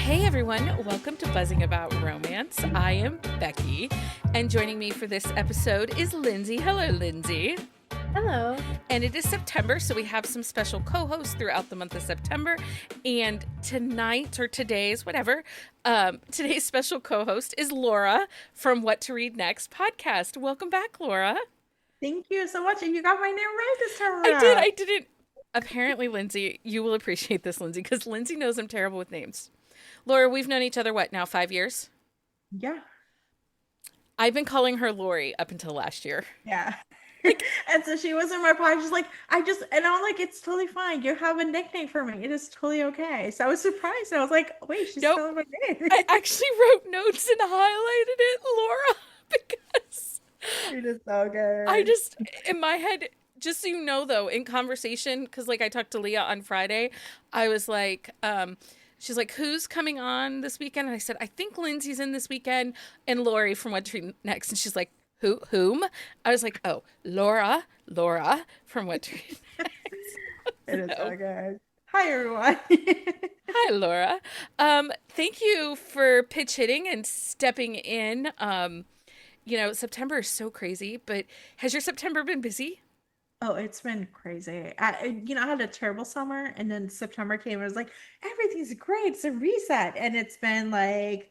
Hey everyone, welcome to Buzzing About Romance. I am Becky, and joining me for this episode is Lindsay. Hello, Lindsay. Hello. And it is September, so we have some special co-hosts throughout the month of September. And tonight, or today's, whatever, today's special co-host is Laura from What to Read Next podcast. Welcome back, Laura. Thank you so much. And you got my name right this time I did. around. I didn't. Apparently, Lindsay, you will appreciate this, Lindsay, because Lindsay knows I'm terrible with names. Laura, we've known each other, what, now 5 years? Yeah. I've been calling her Lori up until last year. Yeah. And so she was in my pod. She's like, and I'm like, it's totally fine. You have a nickname for me. It is totally okay. So I was surprised. I was like, wait, she's Nope. spelling my name. I actually wrote notes and highlighted it, Laura, because It is so good. I just, in my head, just so you know, though, in conversation, because like I talked to Leah on Friday, I was like, she's like, who's coming on this weekend? And I said, I think Lindsay's in this weekend and Lori from What to Read Next. And she's like, whom? I was like, oh, Laura from What to Read Next. It is so good. Hi, everyone. Hi, Laura. Thank you for pitch hitting and stepping in. September is so crazy, but has your September been busy? Oh, it's been crazy. I had a terrible summer, and then September came and I was like, everything's great. It's a reset. And it's been like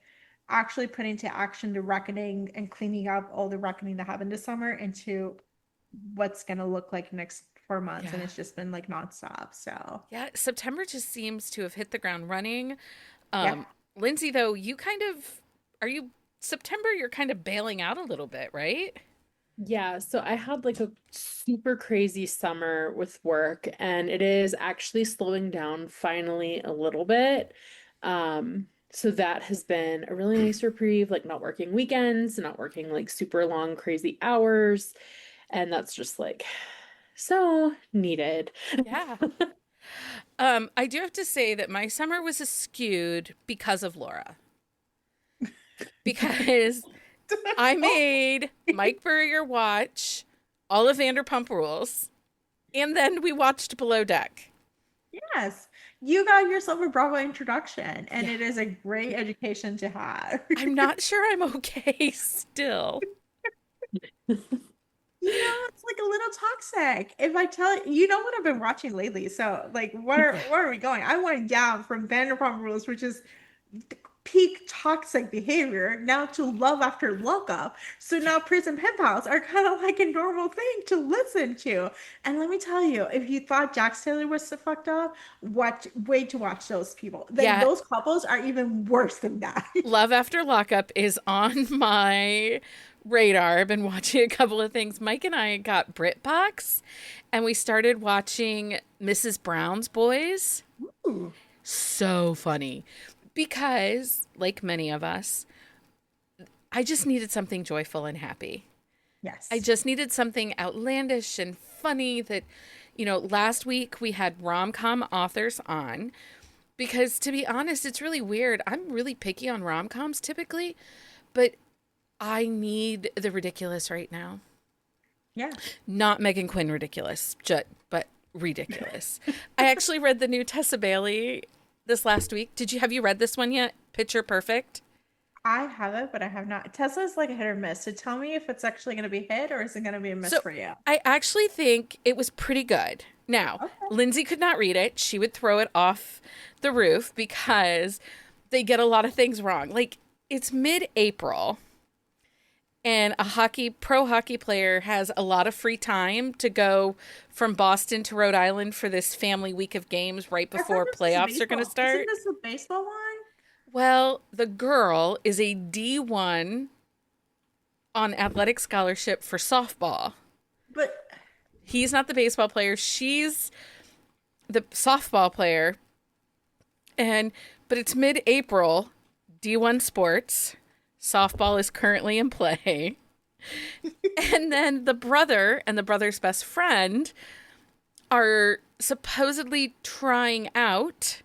actually putting to action the reckoning and cleaning up all the reckoning that happened this summer into what's going to look like next 4 months. And Yeah. it's just been like nonstop. So, Yeah, September just seems to have hit the ground running. yeah. Lindsay, though, September, you're kind of bailing out a little bit, right? Yeah, so I had like a super crazy summer with work, and it is actually slowing down finally a little bit. So that has been a really nice reprieve, like not working weekends, not working like super long, crazy hours. And that's just like so needed. Yeah. I do have to say that my summer was skewed because of Laura. Because I made Mike Burrier watch all of Vanderpump Rules, and then we watched Below Deck. Yes. You got yourself a Bravo introduction, and Yeah. it is a great education to have. I'm not sure I'm okay still. It's like a little toxic. If I tell you, know what I've been watching lately. So, like, where are we going? I went down from Vanderpump Rules, which is peak toxic behavior, now to Love After Lookup. So now prison pen pals are kind of like a normal thing to listen to. And let me tell you, if you thought Jax Taylor was so fucked up, wait to watch those people. Yeah. Those couples are even worse than that. Love After Lockup is on my radar. I've been watching a couple of things. Mike and I got BritBox, and we started watching Mrs. Brown's Boys. Ooh. So funny. Because, like many of us, I just needed something joyful and happy. Yes. I just needed something outlandish and funny that, last week we had rom-com authors on. Because, to be honest, it's really weird. I'm really picky on rom-coms typically, but I need the ridiculous right now. Yeah. Not Megan Quinn ridiculous, but ridiculous. I actually read the new Tessa Bailey this last week. Have you read this one yet? Picture Perfect? I haven't, but I have not. Tesla's like a hit or miss. So tell me if it's actually going to be hit or is it going to be a miss for you? I actually think it was pretty good. Now, Okay. Lindsay could not read it. She would throw it off the roof because they get a lot of things wrong. Like, it's mid-April, and a pro hockey player has a lot of free time to go from Boston to Rhode Island for this family week of games right I thought before this was playoffs are going to baseball. start. Isn't this the baseball one? Well, the girl is a D1 on athletic scholarship for softball. But He's not the baseball player. She's the softball player. But it's mid-April, D1 sports. Softball is currently in play. And then the brother and the brother's best friend are supposedly trying out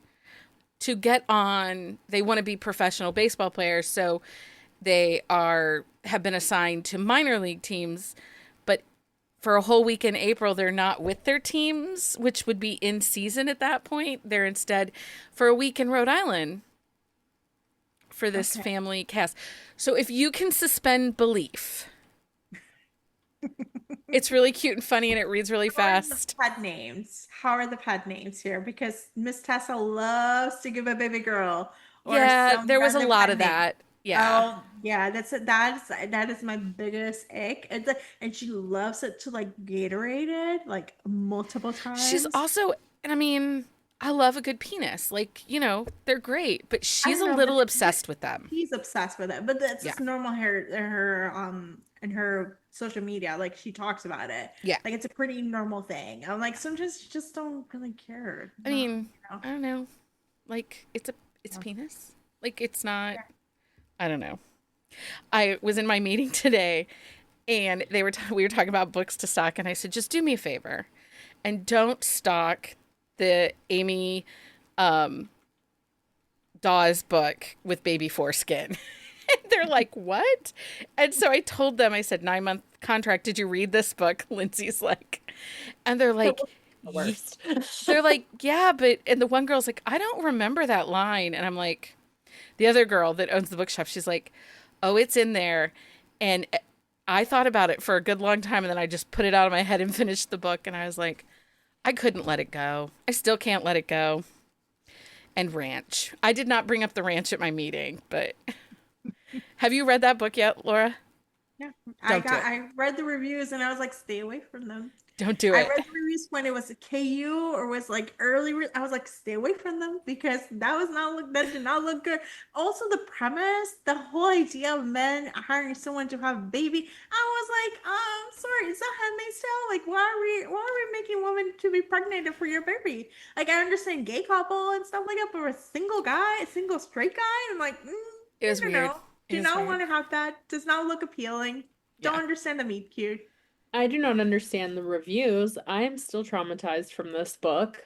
to get on. They want to be professional baseball players, so they have been assigned to minor league teams, but for a whole week in April, they're not with their teams, which would be in season at that point. They're instead for a week in Rhode Island. for this Okay. family cast. So if you can suspend belief, it's really cute and funny and it reads really How are the fast. pet names? How are the pet names here? Because Miss Tessa loves to give a baby girl or Yeah, some there was a random lot pet of name. that. Yeah. Oh yeah, that is my biggest ick. And she loves it to like Gatorade it like multiple She's times. also, and I mean, I love a good penis. Like, they're great, but I she's don't a know, little but obsessed with them. she's obsessed with it. But that's Yeah. just normal her in her social media. Like she talks about it. Yeah. Like it's a pretty normal thing. I'm like sometimes you just don't really care. I Not, mean, you know. I don't know. Like, it's a penis. Like, it's not, I don't know. I was in my meeting today and we were talking about books to stock and I said, just do me a favor and don't stock the Amy um Dawes book with baby foreskin. They're like, what? And so I told them, I said, 9-month contract. Did you read this book? Lindsay's like, and they're It like, was the worst. they're like, yeah, but, and the one girl's like, I don't remember that line. And I'm like, the other girl that owns the bookshop, she's like, oh, it's in there. And I thought about it for a good long time. And then I just put it out of my head and finished the book. And I was like, I couldn't let it go. I still can't let it go. And ranch. I did not bring up the ranch at my meeting, but have you read that book yet, Laura? Yeah, Don't do it. I read the reviews and I was like, stay away from them. Don't do I it. read the reviews when it was a KU or was like I was like, stay away from them because that did not look good. Also, the premise, the whole idea of men hiring someone to have a baby, I was like, sorry, is that Handmaid's Tale? Like, why are we making women to be pregnant for your baby? Like, I understand gay couple and stuff like that, but a single guy, a single straight guy, I'm like, It was no, no, weird. no. It Do was not weird. want to have that. Does not look appealing. Don't Yeah. understand the meet cute. I do not understand the reviews. I am still traumatized from this book.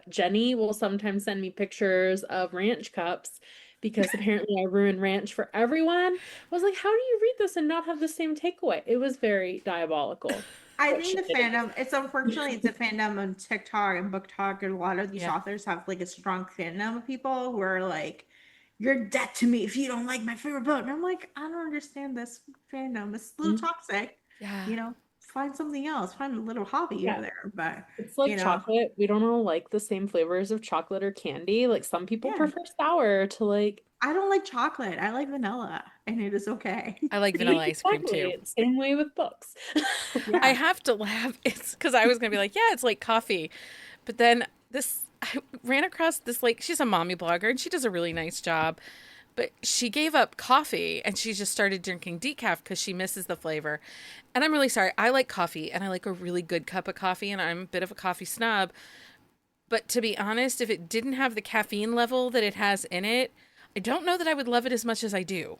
Jenny will sometimes send me pictures of ranch cups because apparently I ruin ranch for everyone. I was like, how do you read this and not have the same takeaway? It was very diabolical. I What think she the did. fandom, it's unfortunately it's a fandom on TikTok and Book Talk, and a lot of these Yeah. authors have like a strong fandom of people who are like, you're dead to me if you don't like my favorite book. And I'm like, I don't understand this fandom. It's a little Mhm. toxic. Yeah. You know, find something else, find a little hobby over Yeah. there. But It's like you know, chocolate. We don't all like the same flavors of chocolate or candy. Like some people yeah. prefer sour to like I don't like chocolate. I like vanilla, and it is okay. I like vanilla see ice cream too. exactly same way with books. I Yeah. have to laugh. It's because I was going to be like, yeah, it's like coffee. But then I ran across this, like, she's a mommy blogger and she does a really nice job. But she gave up coffee and she just started drinking decaf because she misses the flavor. And I'm really sorry. I like coffee and I like a really good cup of coffee and I'm a bit of a coffee snob. But to be honest, if it didn't have the caffeine level that it has in it, I don't know that I would love it as much as I do.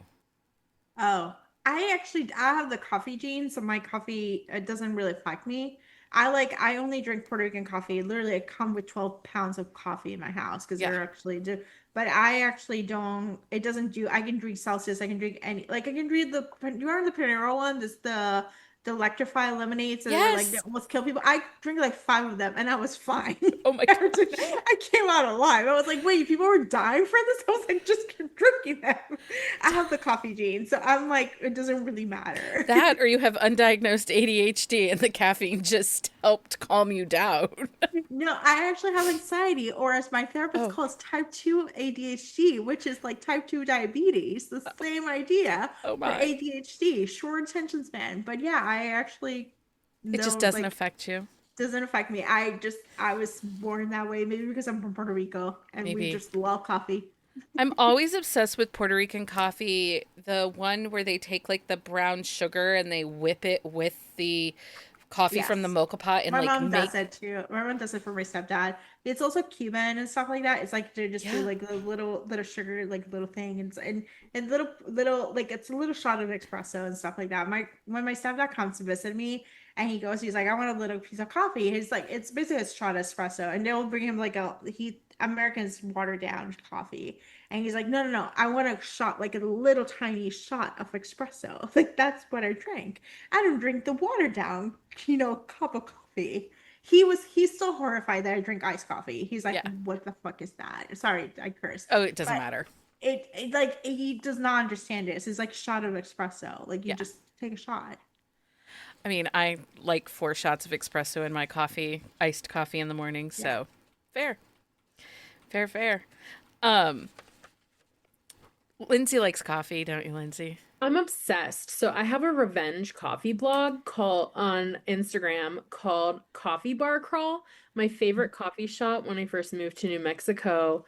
Oh, I have the coffee gene, so my coffee it doesn't really affect me. I only drink Puerto Rican coffee. Literally, I come with 12 pounds of coffee in my house because Yeah. they're actually do. But I actually don't. It doesn't do. I can drink Celsius. I can drink any. Like I can drink the. You remember the Panera one? This the electrify lemonades that were like they Yes. almost kill people. I drank like five of them and I was fine. Oh my gosh. I came out alive. I was like, wait, people were dying for this? I was like, just keep drinking them. I have the coffee gene, so I'm like, it doesn't really matter. That or you have undiagnosed ADHD and the caffeine just helped calm you down. No, I actually have anxiety, or as my therapist Oh, calls type 2 ADHD, which is like type 2 diabetes, the same idea, oh but my. ADHD, short attention span. But yeah, I actually It just know doesn't like affect you. doesn't affect me. I was born that way, maybe because I'm from Puerto Rico and we Maybe. just love coffee. I'm always obsessed with Puerto Rican coffee. The one where they take like the brown sugar and they whip it with the coffee from the Yes. mocha pot and My like mom does make. it too. My mom does it for my stepdad. It's also Cuban and stuff like that. It's like they just do Yeah. like a little sugar like little thing and little like it's a little shot of espresso and stuff like that. My when my stepdad comes to visit me and he goes, he's like, I want a little piece of coffee. He's like, it's basically a shot of espresso, and they'll bring him like a he Americans water down coffee. And he's like, no, no, no, I want a shot, like a little tiny shot of espresso. Like that's what I drank. I don't drink the watered down, cup of coffee. He's so horrified that I drink iced coffee. He's like, Yeah. what the fuck is that? Sorry, I cursed. Oh, it doesn't But matter. like he does not understand it. It's like a shot of espresso. Like you Yeah. just take a shot. I mean, I like 4 shots of espresso in my coffee, iced coffee in the morning. Yeah. So fair, fair, fair. Um, Lindsay likes coffee, don't you, Lindsay? I'm obsessed. So I have a revenge coffee blog called on Instagram called Coffee Bar Crawl. My favorite coffee shop when I first moved to New Mexico.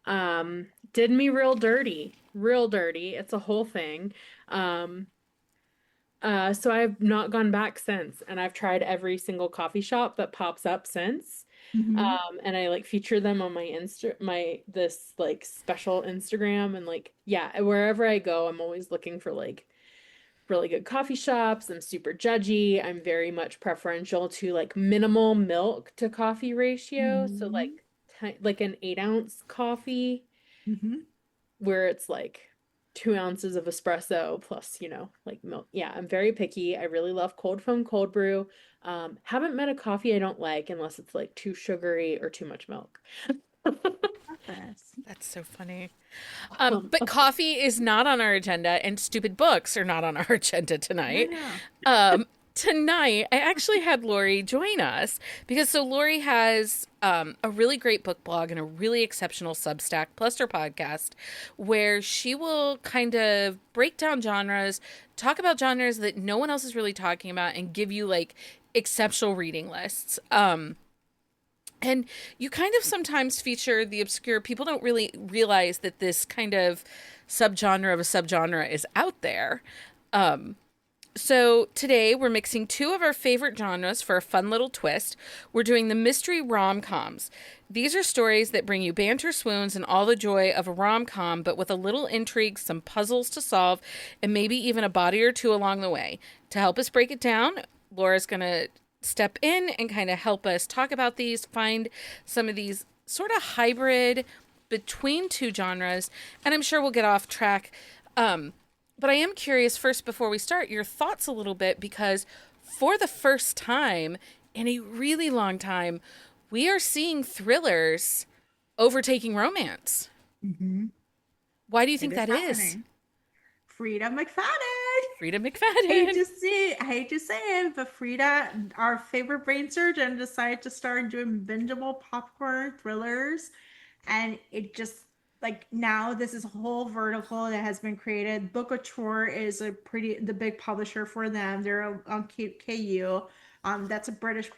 Did me real dirty. Real dirty. It's a whole thing. Um, so I've not gone back since, and I've tried every single coffee shop that pops up since. Mm-hmm. And I like feature them on my this like special Instagram and like yeah, wherever I go, I'm always looking for like really good coffee shops. I'm super judgy. I'm very much preferential to like minimal milk to coffee ratio. So Mm-hmm. like an 8-ounce coffee Mm-hmm. where it's like 2 ounces of espresso plus, like milk. Yeah, I'm very picky. I really love cold foam cold brew. Haven't met a coffee I don't like unless it's like too sugary or too much milk. Purpose. That's so funny. Um, But coffee is not on our agenda, and stupid books are not on our agenda No, tonight. no. Tonight, I actually had Lori join us because Lori has a really great book blog and a really exceptional Substack plus her podcast where she will kind of break down genres, talk about genres that no one else is really talking about, and give you like exceptional reading lists. And you kind of sometimes feature the obscure. People don't really realize that this kind of subgenre of a subgenre is out there. So today we're mixing two of our favorite genres for a fun little twist. We're doing the mystery rom-coms. These are stories that bring you banter, swoons, and all the joy of a rom-com, but with a little intrigue, some puzzles to solve, and maybe even a body or two along the way. To help us break it down, Laura's going to step in and kind of help us talk about these, find some of these sort of hybrid between two genres, and I'm sure we'll get off track. But I am curious first, before we start, your thoughts a little bit, because for the first time in a really long time, we are seeing thrillers overtaking romance. Mm-hmm. Why do you It think is that is? happening. Frida McFadden. Frida Hate McFadden. to see, I hate to say it, but Frida, our favorite brain surgeon, decided to start doing bingeable popcorn thrillers, and it just like now this is a whole vertical that has been created. Book of Tour is the big publisher for them. They're on KU. That's a British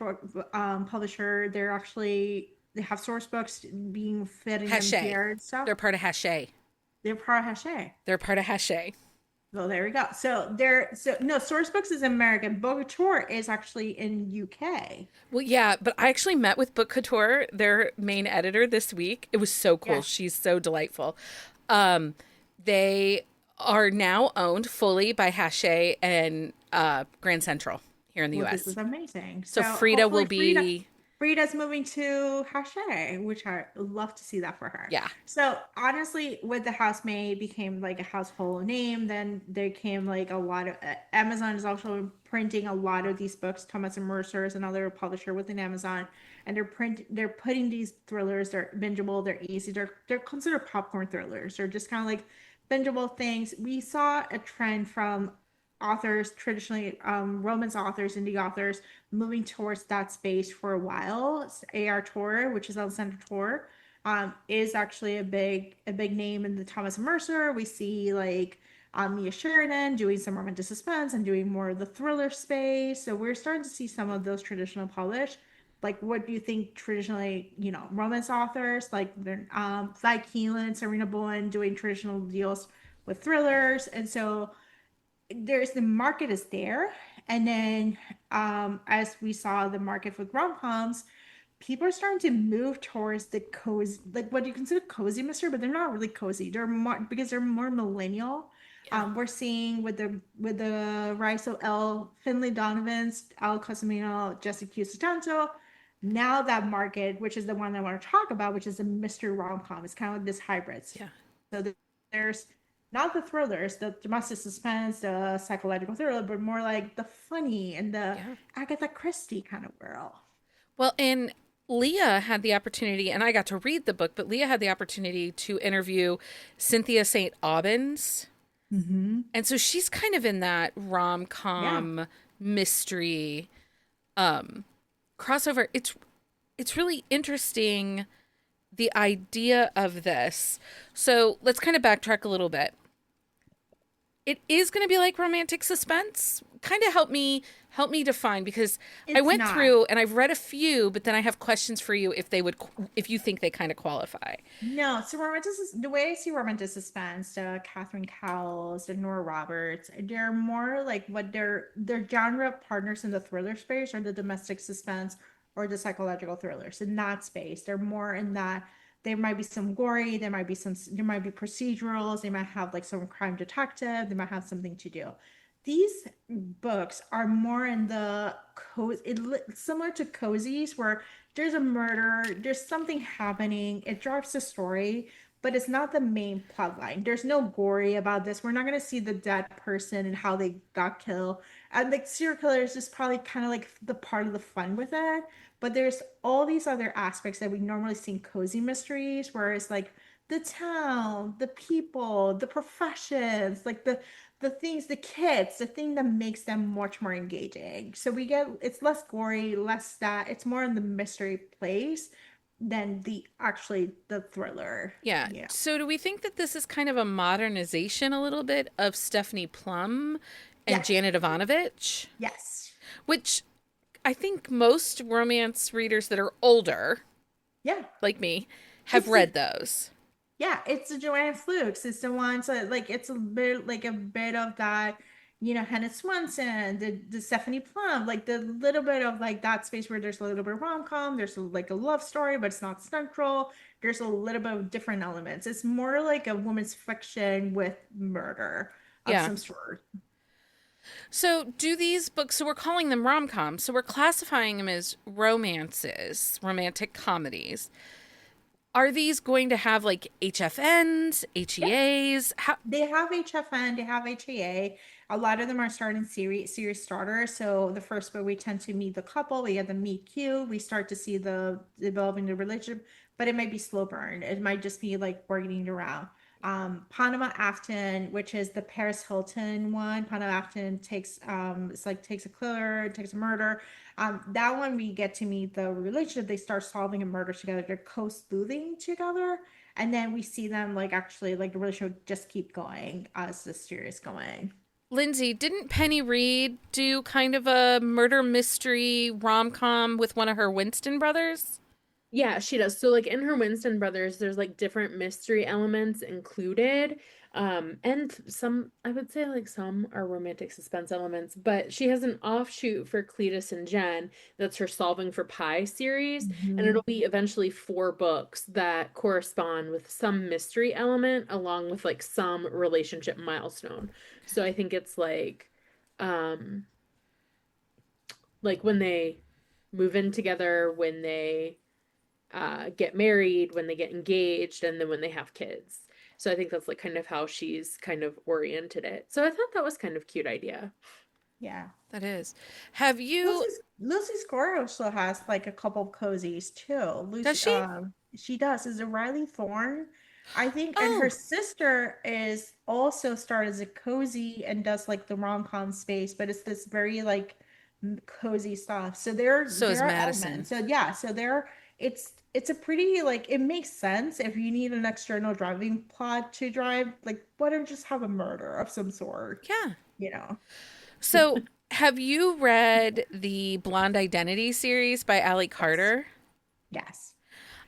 publisher. They have source books being fed in them Hachette. here and stuff. They're part of Hachette. They're part of Hachette. They're part of Hachette. Well, there we go. So no, Sourcebooks is American. Book Tour is actually in UK. Well, yeah, but I actually met with Book Couture, their main editor, this week. It was so cool. Yeah. She's so delightful. Um, they are now owned fully by Hachette and Grand Central here in the Well, U.S. this is amazing. So Frida will hopefully be, Frida's moving to Hachette, which I love to see that for her. yeah, So honestly, with the housemaid became like a household name, then there came like a lot of Amazon is also printing a lot of these books. Thomas and Mercer is another publisher within Amazon, and they're putting these thrillers. They're bingeable. They're easy. They're considered popcorn thrillers. They're just kind of like bingeable things. We saw a trend from authors traditionally romance authors, indie authors moving towards that space for a while. AR Tor, which is Alexander Tor, is actually a big name in the Thomas and Mercer. We see like Mia Sheridan doing some romantic suspense and doing more of the thriller space. So we're starting to see some of those traditional published. Like, what do you think traditionally, romance authors like Vi Keelan, Serena Bowen doing traditional deals with thrillers, and so the market is there. And then as we saw the market with rom-coms, people are starting to move towards the cozy, like what you consider cozy mystery, but they're not really cozy. They're more because they're more millennial. yeah, We're seeing with the rise of Elle Finley Donovan's, Elle Cosimino, Jesse Q Sutanto. Now that market, which is the one I want to talk about, which is a mystery rom-com, it's kind of like this hybrids. yeah. So there's not the thrillers, the domestic suspense, the psychological thriller, but more like the funny and the Yeah. Agatha Christie kind of world. Well, and Leah had the opportunity, and I got to read the book, but Leah had the opportunity to interview Cynthia St. Aubins. Mm-hmm. And so she's kind of in that Yeah. rom-com mystery crossover. It's really interesting, the idea of this. So let's kind of backtrack a little bit. It is going to be like romantic suspense. Kind of help me define, because I It's went not. through and I've read a few, but then I have questions for you if you think they kind of qualify. No, so the way I see romantic suspense, the Catherine Cowles, the Nora Roberts, they're more like what their genre partners in the thriller space or the domestic suspense or the psychological thrillers. In that space, they're more in that there might be some gory, there might be procedurals, they might have like some crime detective, they might have something to do. These books are more in the similar to cozies where there's a murder, there's something happening, it drives the story, but it's not the main plot line. There's no gory about this. We're not going to see the dead person and how they got killed. And like serial killer is just probably kind of like the part of the fun with it. But there's all these other aspects that we normally see in cozy mysteries, where it's like the town, the people, the professions, like the things, the kids, the thing that makes them much more engaging. So we get it's less gory, less that it's more in the mystery place than the thriller. Yeah. Yeah. So do we think that this is kind of a modernization a little bit of Stephanie Plum and Yes. Janet Ivanovich, Yes. which I think most romance readers that are older, Yeah. like me, have It's the read those. Yeah, it's the Joanne Flukes. It's the ones that like it's a bit of that, Hannah Swanson, the Stephanie Plum, like the little bit of like that space where there's a little bit of rom-com, there's like a love story, but it's not central. There's a little bit of different elements. It's more like a woman's fiction with murder of Yeah. some sort. So do these books, so we're calling them rom-coms, so we're classifying them as romances, romantic comedies. Are these going to have like HFNs, Yeah. HEAs? How? They have HFN, they have HAA. A lot of them are starting series starters. So the first book we tend to meet the couple, we get the meet cute, we start to see the developing the relationship, but it might be slow burn. It might just be like working around. Panama Afton, which is the Paris Hilton one. Panama Afton takes a killer, takes a murder. That one we get to meet the relationship. They start solving a murder together. They're co-sleuthing together. And then we see them like actually like the relationship just keep going as the series going. Lindsay, didn't Penny Reed do kind of a murder mystery rom-com with one of her Winston brothers? Yeah, she does. So like in her Winston Brothers, there's like different mystery elements included. And some I would say like some are romantic suspense elements, but she has an offshoot for Cletus and Jen that's her Solving for Pi series, and Mhm. it'll be eventually 4 books that correspond with some mystery element along with like some relationship milestone. So I think it's um like when they move in together, when they get married, when they get engaged, and then when they have kids. So I think that's like kind of how she's kind of oriented it. So I thought that was kind of cute idea. Yeah. That is. Have you, Lucy Score also has like a couple of cozies too. does Lucy, she? she does. Is it Riley Thorne? I think, and her Oh, sister is also started as a cozy and does like the rom-com space, but it's this very like cozy stuff. So so is they're Madison. elements. So yeah, so they're it's a pretty like it makes sense if you need an external driving plot to drive. Like, why don't you just have a murder of some sort? Yeah. You know? So have you read the Blonde Identity series by Ally Yes. Carter? Yes.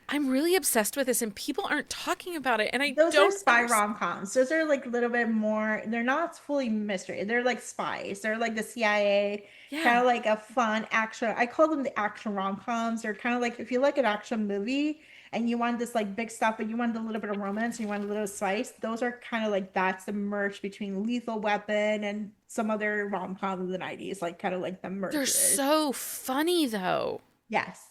I'm really obsessed with this and people aren't talking about it and I Those are don't spy understand. rom-coms. Those are like a little bit more, they're not fully mystery. They're like spies. They're like the CIA, kind Yeah. of like a fun action. I call them the action rom-coms. They're kind of like if you like an action movie and you want this like big stuff, but you want a little bit of romance, you want a little spice, those are kind of like that's the merge between Lethal Weapon and some other rom-com of the 90s, like kind of like the They're merges. so funny though. Yes.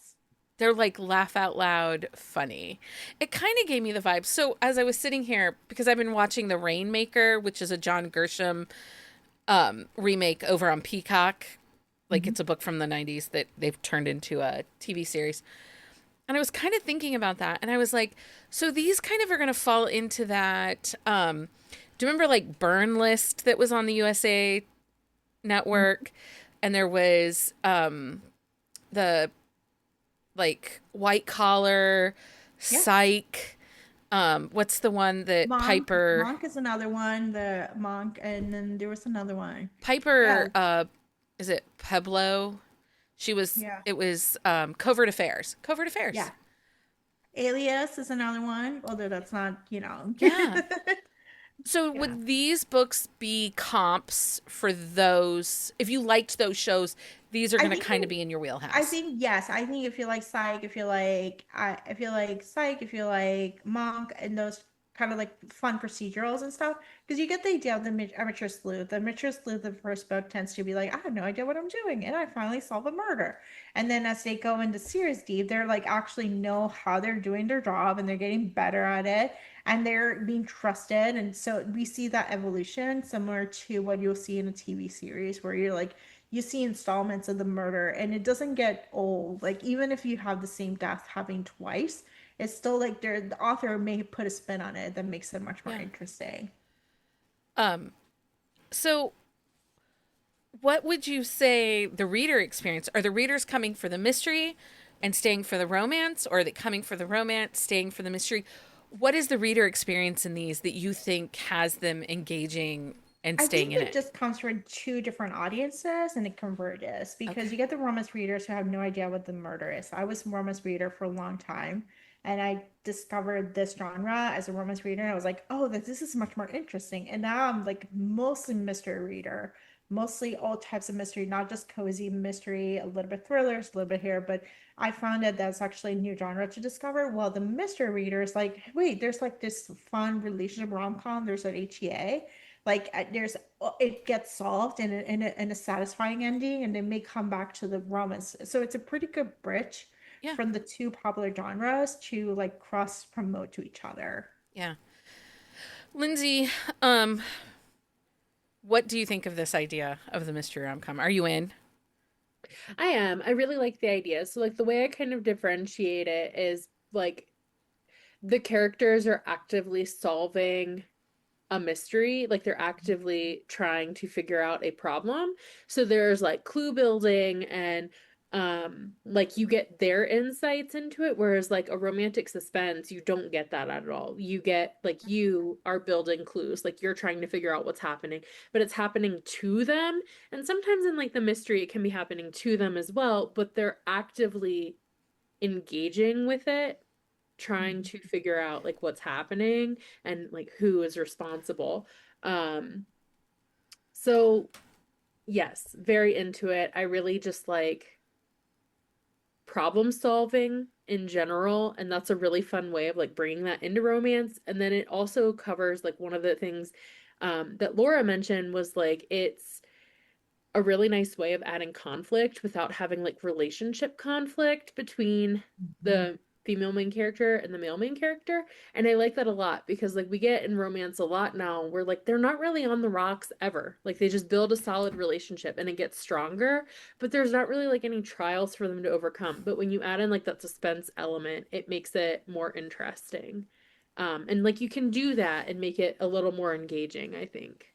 They're like laugh out loud funny. It kind of gave me the vibe. So as I was sitting here, because I've been watching The Rainmaker, which is a John Gershom remake over on Peacock. Like Mhm. it's a book from the 90s that they've turned into a TV series. And I was kind of thinking about that, and I was like, so these kind of are going to fall into that. Do you remember like Burn List that was on the USA Network, and there was the like White Collar, Yeah. Psych. What's the one that Piper Monk is another one. The Monk, and then there was another one. Yeah, Piper is it Pueblo? She was yeah, it was Covert Affairs. Covert yeah. Affairs. Alias is another one, although that's not, Yeah. So yeah. would these books be comps for those? If you liked those shows, these are I going to think kind of you, be in your I wheelhouse. think yes. I think if you like Psych, if you like, if you like Psych, if you like Monk, and those kind of like fun procedurals and stuff, because you get the idea of the amateur sleuth. The amateur sleuth, the first book tends to be like, I have no idea what I'm doing, and I finally solve a murder. And then as they go into series deep, they're like actually know how they're doing their job, and they're getting better at it, and they're being trusted. And so we see that evolution similar to what you'll see in a TV series, where you're like you see installments of the murder and it doesn't get old. Like even if you have the same death happening twice, it's still like the author may put a spin on it that makes it much more Yeah. interesting. Um so what would you say the reader experience? Are the readers coming for the mystery and staying for the romance, or are they coming for the romance, staying for the mystery? What is the reader experience in these that you think has them engaging and I staying think in it it? just comes from two different audiences and it converges Okay. because you get the romance readers who have no idea what the murder is. I was a romance reader for a long time and I discovered this genre as a romance reader and I was like, oh, this is much more interesting. And now I'm like mostly mystery reader, mostly all types of mystery, not just cozy mystery, a little bit thrillers, a little bit here, but I found that that's actually a new genre to discover. Well, the mystery reader is like, wait, there's like this fun relationship rom-com, there's an HEA like there's it gets solved in a satisfying ending and it may come back to the romance, so it's a pretty good bridge Yeah. from the two popular genres to like cross promote to each other. Yeah. Lindsay, um what do you think of this idea of the mystery rom-com? Are you in? I am. I really like the idea. So like the way I kind of differentiate it is like the characters are actively solving a mystery, like they're actively trying to figure out a problem. So there's like clue building and like you get their insights into it, whereas like a romantic suspense you don't get that at all. You get like you are building clues, like you're trying to figure out what's happening, but it's happening to them. And sometimes in like the mystery it can be happening to them as well, but they're actively engaging with it, trying to figure out like what's happening and like who is responsible. Um, so yes, very into it. I really just like problem solving in general, and that's a really fun way of like bringing that into romance. And then it also covers like one of the things that Laura mentioned was like it's a really nice way of adding conflict without having like relationship conflict between Mhm. the female main character and the male main character. And I like that a lot because like we get in romance a lot now where like they're not really on the rocks ever. Like they just build a solid relationship and it gets stronger, but there's not really like any trials for them to overcome. But when you add in like that suspense element, it makes it more interesting. And like you can do that and make it a little more engaging, I think.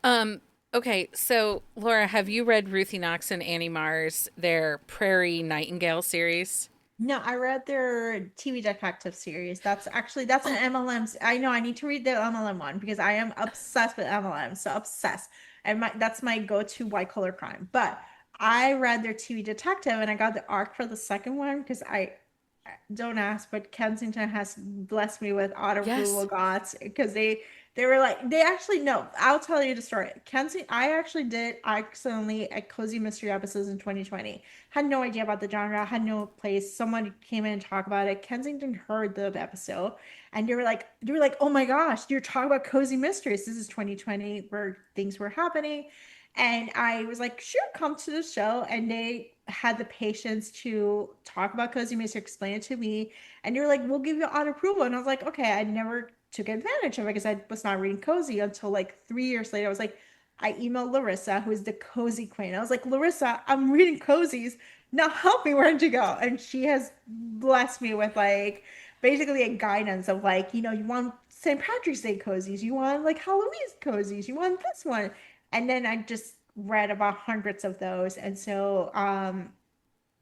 Um, okay, so Laura, have you read Ruthie Knox and Annie Mars, their Prairie Nightingale series? No, I read their TV detective series. That's an Oh, MLM. I know I need to read the MLM one because I am obsessed with MLM. So obsessed. And that's my go-to white collar crime. But I read their TV detective and I got the arc for the second one because I don't ask, but Kensington has blessed me with auto-approval yes. gods because they were like they actually no, I'll tell you the story. Kensington, I actually did accidentally a cozy mystery episodes in 2020. Had no idea about the genre, had no place. Someone came in and talked about it. Kensington heard the episode and they were like, oh my gosh, you're talking about cozy mysteries. This is 2020 where things were happening. And I was like, sure, come to the show. And they had the patience to talk about cozy mystery, explain it to me. And you're like, we'll give you auto approval. And I was like, okay, I never took advantage of it because I was not reading cozy until like 3 years later. I was like, I emailed Larissa, who is the cozy queen. I was like, Larissa, I'm reading cozies. now help me where to go. And she has blessed me with like basically a guidance of like, you want St. Patrick's Day cozies, you want like Halloween cozies, you want this one. And then I just read about hundreds of those. And so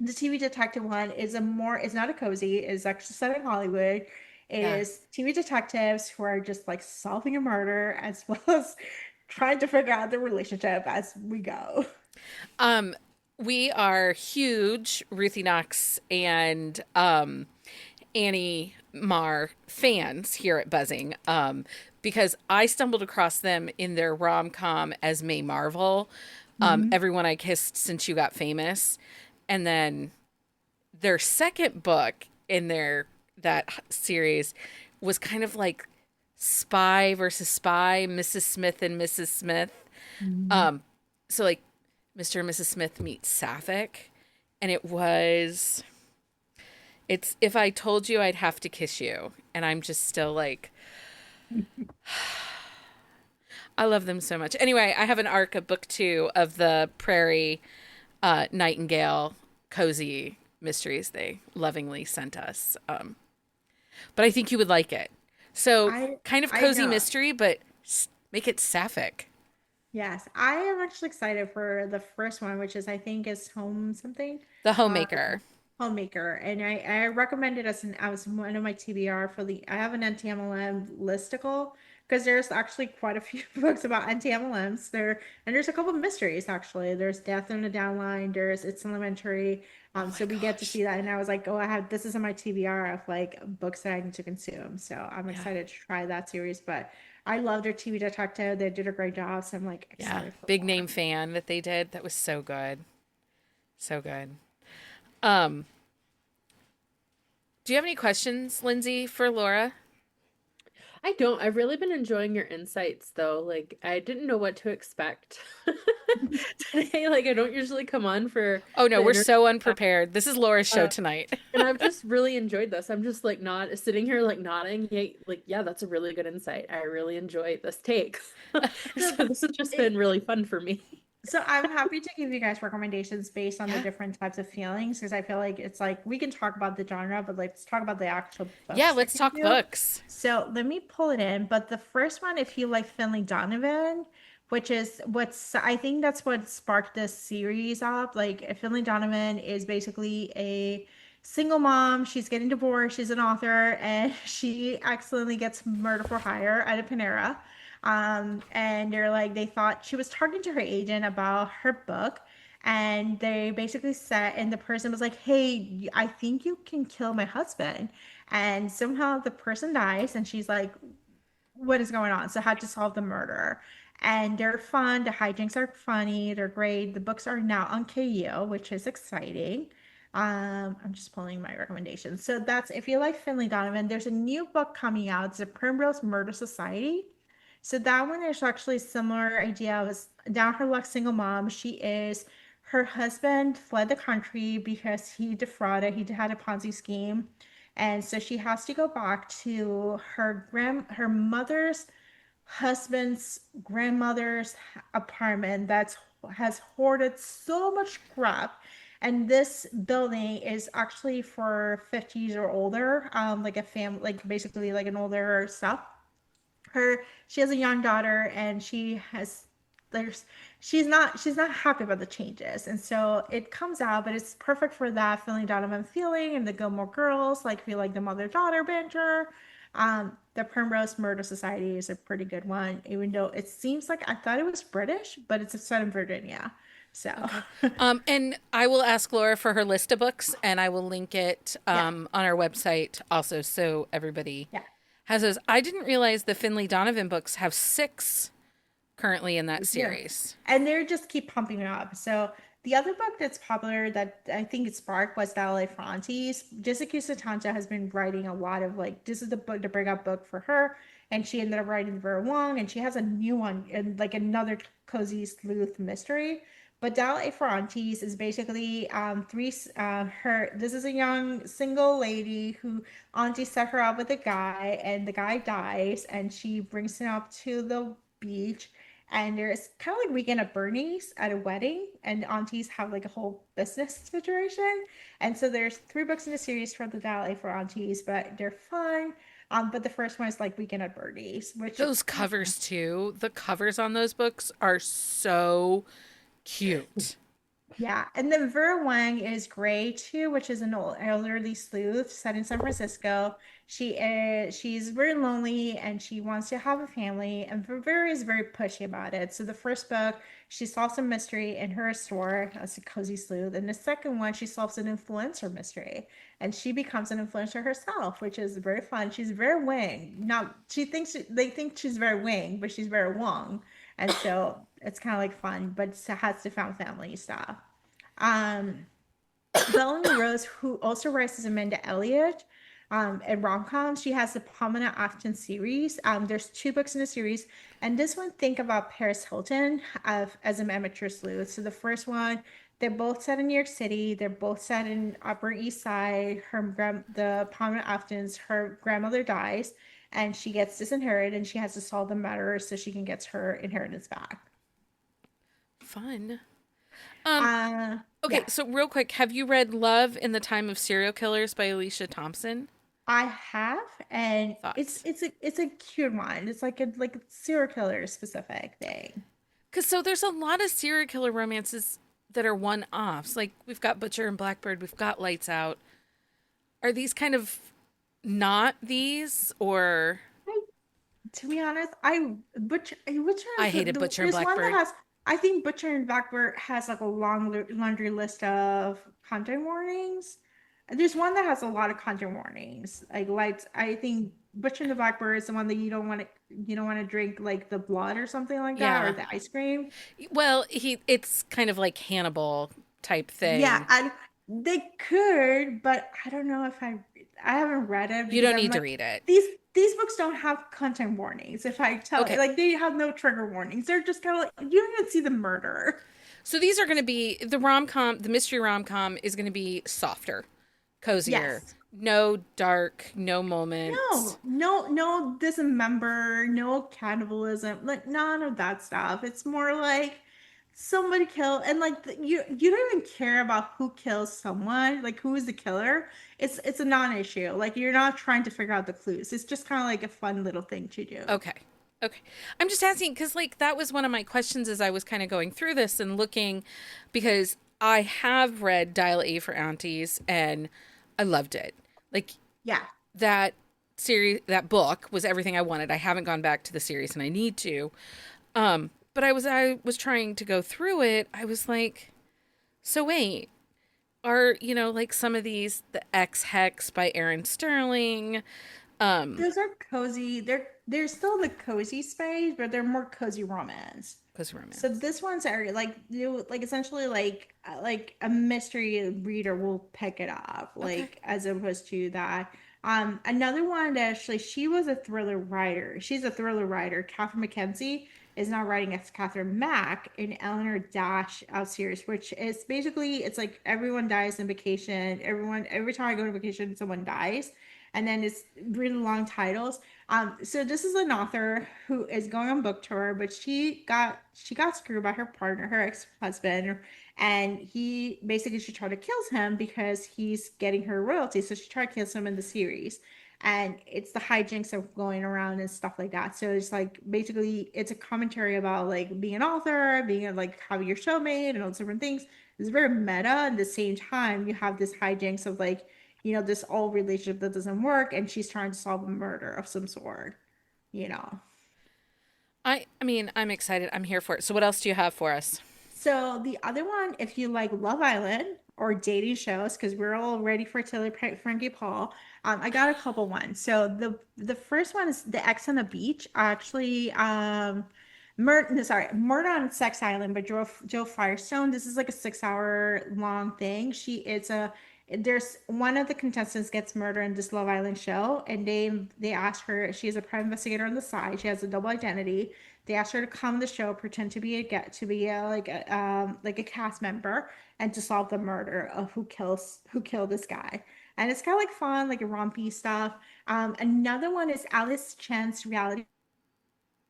the TV detective one is it's not a cozy, it's actually set in Hollywood. It Yeah. is TV detectives who are just like solving a murder as well as trying to figure out the relationship as we go. Um, we are huge Ruthie Knox and Annie Marr fans here at Buzzing. Because I stumbled across them in their rom-com as May Marvel, Mhm. Everyone I Kissed Since You Got Famous. And then their second book in that series was kind of like Spy versus Spy, Mrs. Smith and Mrs. Smith. Mhm. Um, so like Mr. and Mrs. Smith meet Sapphic, and it's If I Told You I'd Have to Kiss You, and I'm just still like I love them so much. Anyway, I have an arc of book 2 of the Prairie Nightingale cozy mysteries they lovingly sent us. But I think you would like it. So I kind of I cozy know. mystery, but make it sapphic. Yes, I am actually excited for the first one, which is I think is Home something. The Uh, Homemaker. Homemaker, and I recommend it as one of my TBR for the I have an NTMLM listicle because there's actually quite a few books about NTMLMs there, and there's a couple of mysteries actually. There's Death on the Downline, there's It's Elementary, Oh my so we get to gosh. see that, and I was like, oh, I have this is in my TBR of like books that I need to consume, so I'm Yeah. excited to try that series, but I love their TV detective. They did a great job, so I'm like Yeah. excited for Big more. name fan that they did. That was so good. So good. Um, do you have any questions, Lindsay, for Laura? I don't. I've really been enjoying your insights though. Like I didn't know what to expect today. Like I don't usually come on for Oh no, the we're interview. so unprepared. This is Laura's show Uh, tonight. and I've just really enjoyed this. I'm just like not sitting here like nodding. Yeah, like yeah, that's a really good insight. I really enjoy this take. So So this has just it, been really fun for me. So I'm happy to give you guys recommendations based on the Yeah. different types of feelings because I feel like it's like we can talk about the genre, but let's talk about the actual Yeah, books that let's came talk out. books. So let me pull it in. But the first one, if you like Finley Donovan, which is what's I think that's what sparked this series up. Like Finley Donovan is basically a single mom. She's getting divorced. She's an author, and she accidentally gets murder for hire at a Panera. And they thought she was talking to her agent about her book, and they basically said, and the person was like, "Hey, I think you can kill my husband." And somehow the person dies, and she's like, what is going on? So had to solve the murder. And they're fun. The hijinks are funny. They're great. The books are now on KU, which is exciting. I'm just pulling my recommendations. So that's if you like Finley Donovan, there's a new book coming out. It's a Primrose Murder Society. So that one is actually a similar idea. It was down her luck single mom. Her husband fled the country because he defrauded. He had a Ponzi scheme, and so she has to go back to her mother's husband's grandmother's apartment that's has hoarded so much crap. And this building is actually for 50s or older, like a family, like basically like an older stuff. She has a young daughter, and there's she's not happy about the changes, and so it comes out, but it's perfect for that feeling Donovan feeling and the Gilmore Girls like feel like the mother-daughter banter. The Primrose Murder Society is a pretty good one, even though it seems like I thought it was British, but it's set in Virginia. So Okay. And I will ask Laura for her list of books, and I will link it yeah, on our website also, so everybody yeah. has those. I didn't realize the Finley Donovan books have 6 currently in that Yeah. series. And they just keep pumping it up. So the other book that's popular that I think it sparked was Dalle Frante's. Jessica Satanta has been writing a lot of like this is the book the breakup book for her. And she ended up writing Vera Wong, and she has a new one and like another cozy sleuth mystery. But Dalle Frante's is basically her this is a young single lady who auntie set her up with a guy, and the guy dies, and she brings him up to the beach, And there's kind of like Weekend at Bernie's at a wedding, and aunties have like a whole business situation. And so there's three books in the series from the Valley for aunties, but they're fun. But the first one is like Weekend at Bernie's, which Those covers too. The covers on those books are so cute. yeah, and then Vera Wang is Gray too, which is an old elderly sleuth set in San Francisco. She's very lonely and she wants to have a family, and Vera is very pushy about it. So the first book, she solves a mystery in her store as a cozy sleuth, and the second one, she solves an influencer mystery, and she becomes an influencer herself, which is very fun. She's very Wang. Now they think she's very Wang, but she's very Wong, and so it's kind of like fun, but it has to found family stuff. Um, Bellamy Rose, who also writes as Amanda Elliott, in rom-coms, she has the Pamela Afton series. There's two books in the series, and this one think about Paris Hilton as an amateur sleuth. So the first one, they're both set in New York City. They're both set in Upper East Side. The Pamela Afton's her grandmother dies, and she gets disinherited, and she has to solve the murder so she can get her inheritance back. Fun. Um, okay, Yeah. so real quick, have you read Love in the Time of Serial Killers by Alicia Thompson? I have, and it's Thoughts? it's a it's a cute one. It's like a serial killer specific thing. Because so there's a lot of serial killer romances that are one-offs. Like we've got Butcher and Blackbird, we've got Lights Out. Are these kind of not these, or I, to be honest, I Butcher I has hated Butcher and there's one that Blackbird? has I think Butcher and Blackbird has like a long laundry list of content warnings. And there's one that has a lot of content warnings. Like lights, I think Butcher and the Blackbird is the one that you don't want to drink like the blood or something like that or Yeah. the ice cream. Well, it's kind of like Hannibal type Yeah, thing. and they could, but I don't know if I haven't read it You because don't I'm need to like read it. these books don't have content warnings. If I tell Okay. like they have no trigger warnings. They're just kind of like you don't even see the murder. So these are going to be the rom-com, the mystery rom-com is going to be softer, cozier. Yes. No dark, no moments. No dismember, no cannibalism, like none of that stuff. It's more like somebody killed, and like you don't even care about who kills someone, like who is the killer. It's a non-issue. Like you're not trying to figure out the clues. It's just kind of like a fun little thing to do. Okay. Okay. I'm just asking because, like, that was one of my questions as I was kind of going through this and looking because I have read Dial A for Aunties and I loved it. Like, Yeah. that series, that book was everything I wanted. I haven't gone back to the series and I need to. But I was trying to go through it. I was like, so wait, are, like some of these, the X Hex by Aaron Sterling, um, Those are cozy. They're still the cozy space, but they're more cozy romance. close So romance. this one's are like you like essentially like a mystery reader will pick it up Okay. like as opposed to that. Another one that actually she was a thriller writer. She's a thriller writer. Catherine McKenzie is now writing as Catherine Mack in Eleanor Dash out series, which is basically it's like everyone dies in vacation. Every time I go to vacation, someone dies. And then it's really long titles. So this is an author who is going on book tour, but she got screwed by her partner, her ex-husband, and she tried to kill him because he's getting her royalty. So she tried to kill him in the series. And it's the hijinks of going around and stuff like that. So it's like basically it's a commentary about like being an author, being like having your show made and all those different things. It's very meta. At the same time, you have this hijinks of like this old relationship that doesn't work, and she's trying to solve a murder of some sort, you know. I mean, I'm excited. I'm here for it. So what else do you have for us? So the other one, if you like Love Island or dating shows, because we're all ready for Frankie Paul, I got a couple ones. So the first one is The X on the Beach. Actually, Murder on Sex Island by Joe Firestone. This is like a 6 hour long thing. There's one of the contestants gets murdered in this Love Island show, and they ask her. She's a private investigator on the side. She has a double identity. They asked her to come on the show, pretend to be a get to be a like a cast member, and to solve the murder of who killed this guy. And it's kind of like fun, like a rompy stuff. Another one is Alice Chan's reality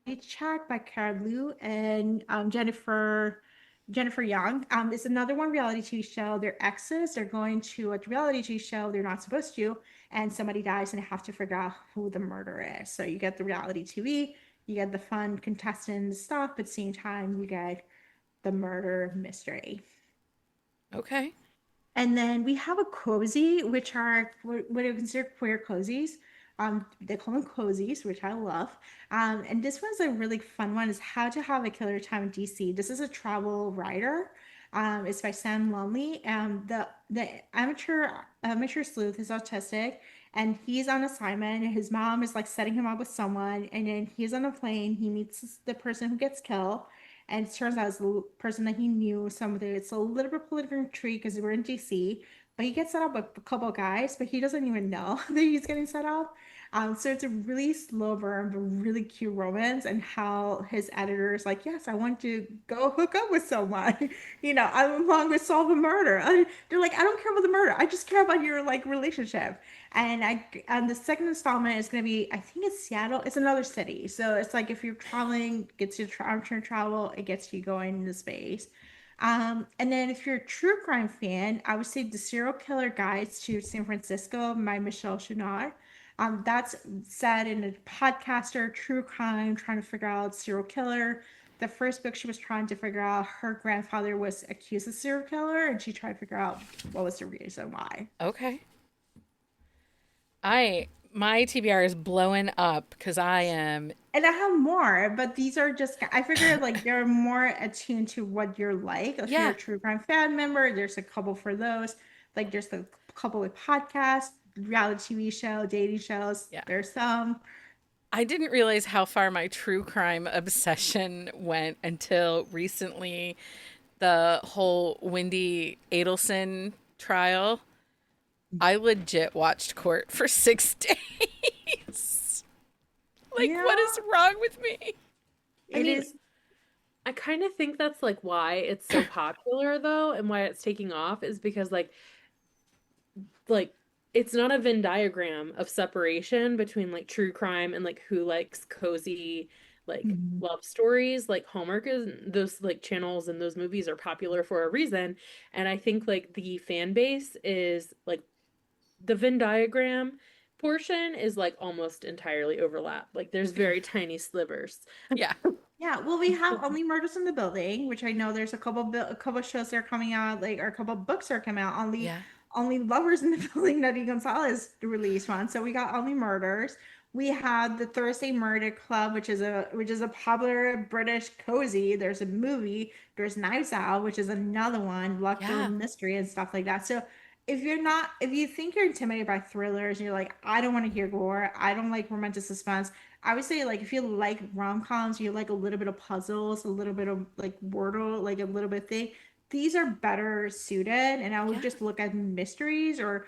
Check by Cara Liu and Jennifer Young. It's another one reality TV show. They're exes. They're going to a reality TV show they're not supposed to, and somebody dies, and they have to figure out who the murderer is. So you get the reality TV, you get the fun contestants stuff, but at the same time you get the murder mystery. Okay. And then we have a cozy, which are what I consider queer cozies. They call them cozies, which I love. And this one's a really fun one. Is How to Have a Killer Time in DC. This is a travel writer. It's by Sam Lumley. The amateur sleuth is autistic, and he's on assignment. And his mom is like setting him up with someone, and then he's on a plane. He meets the person who gets killed, and it turns out it's the person that he knew. Somebody. It's a little bit political intrigue because we're in DC, but he gets set up with a couple of guys, but he doesn't even know that he's getting set up. So it's a really slow burn, but really cute romance, and how his editor is like, "Yes, I want to go hook up with someone. I'm along with solve a murder." They're like, "I don't care about the murder. I just care about your like relationship." And the second installment is gonna be, I think it's Seattle. It's another city, so it's like if you're traveling, gets you travel, it gets you going into space. And then if you're a true crime fan, I would say The Serial Killer Guides to San Francisco by Michelle Chouinard. That's set in a podcaster, true crime, trying to figure out serial killer. The first book she was trying to figure out her grandfather was accused of serial killer, and she tried to figure out what was the reason why. Okay. My TBR is blowing up because I am. And I have more, but these are just, I figured like they're more attuned to what you're like. If you're Yeah. a true crime fan member, there's a couple for those. Like there's a couple with podcasts, reality TV show, dating shows. Yeah. There's some. I didn't realize how far my true crime obsession went until recently. The whole Wendy Adelson trial. I legit watched court for 6 days. Like, Yeah, what is wrong with me? I it mean, is. I kind of think that's like why it's so popular though, and why it's taking off is because like it's not a Venn diagram of separation between like true crime and like who likes cozy like Mhm. love stories. Like Hallmark is those like channels and those movies are popular for a reason. And I think like the fan base is like the Venn diagram portion is like almost entirely overlap. Like there's very tiny slivers. Yeah. Yeah, well, we have Only Murders in the Building, which I know there's a couple shows that are coming out, like, or a couple books are coming out. Yeah. Only Lovers in the Building that E. Gonzalez released one. So we got Only Murders. We have the Thursday Murder Club, which is a popular British cozy. There's a movie. There's Knives Out, which is another one, Lockville Yeah. Mystery and stuff like that. So if you think you're intimidated by thrillers and you're like, I don't want to hear gore, I don't like romantic suspense, I would say like if you like rom-coms, you like a little bit of puzzles, a little bit of like Wordle, like a little bit thing. These are better suited, and I would Yeah. just look at mysteries or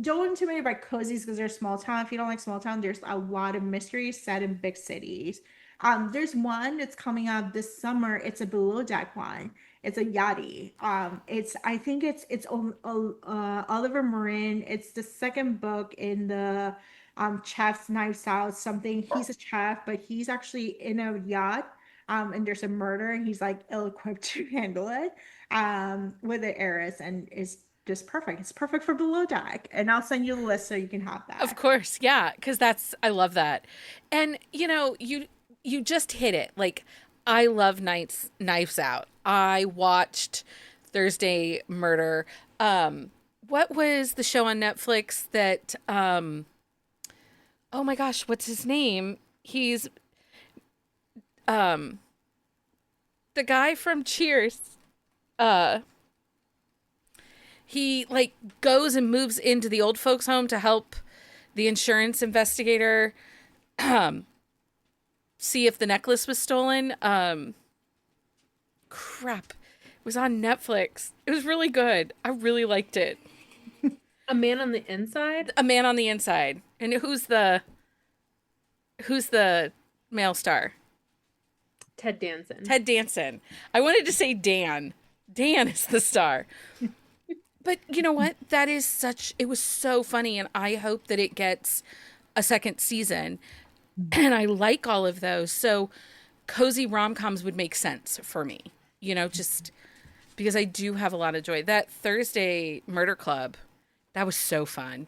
don't intimidate by cozies because they're small town. If you don't like small town, there's a lot of mysteries set in big cities. There's one that's coming out this summer. It's a below deck one. It's a yachty. It's I think Oliver Marin. It's the second book in the chef's Knives Out something. He's a chef, but he's actually in a yacht. And there's a murder, and he's like ill-equipped to handle it. With the heiress, and it's just perfect. It's perfect for below deck, and I'll send you the list so you can have Of that. course. Yeah. Because I love that. And, you just hit it. Like, I love Knives Out. I watched Thursday Murder. What was the show on Netflix that, oh my gosh, what's his name? He's, um, the guy from Cheers. Uh, he like goes and moves into the old folks home to help the insurance investigator see if the necklace was stolen. Crap. It was on Netflix. It was really good. I really liked it. A Man on the Inside? A Man on the Inside. And who's the male star? Ted Danson. Ted Danson. I wanted to say Dan. Dan is the star. But you know what? It was so funny, and I hope that it gets a second season. and I like all of those. So cozy rom-coms would make sense for me, just because I do have a lot of joy. That Thursday Murder Club, that was so fun.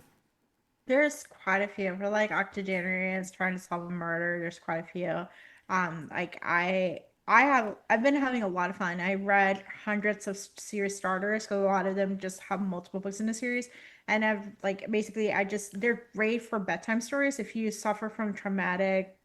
There's quite a few. For like octogenarians trying to solve a murder, there's quite a few. Like I've been having a lot of fun. I read hundreds of series starters, so a lot of them just have multiple books in the series. And I've like basically they're great for bedtime stories if you suffer from traumatic,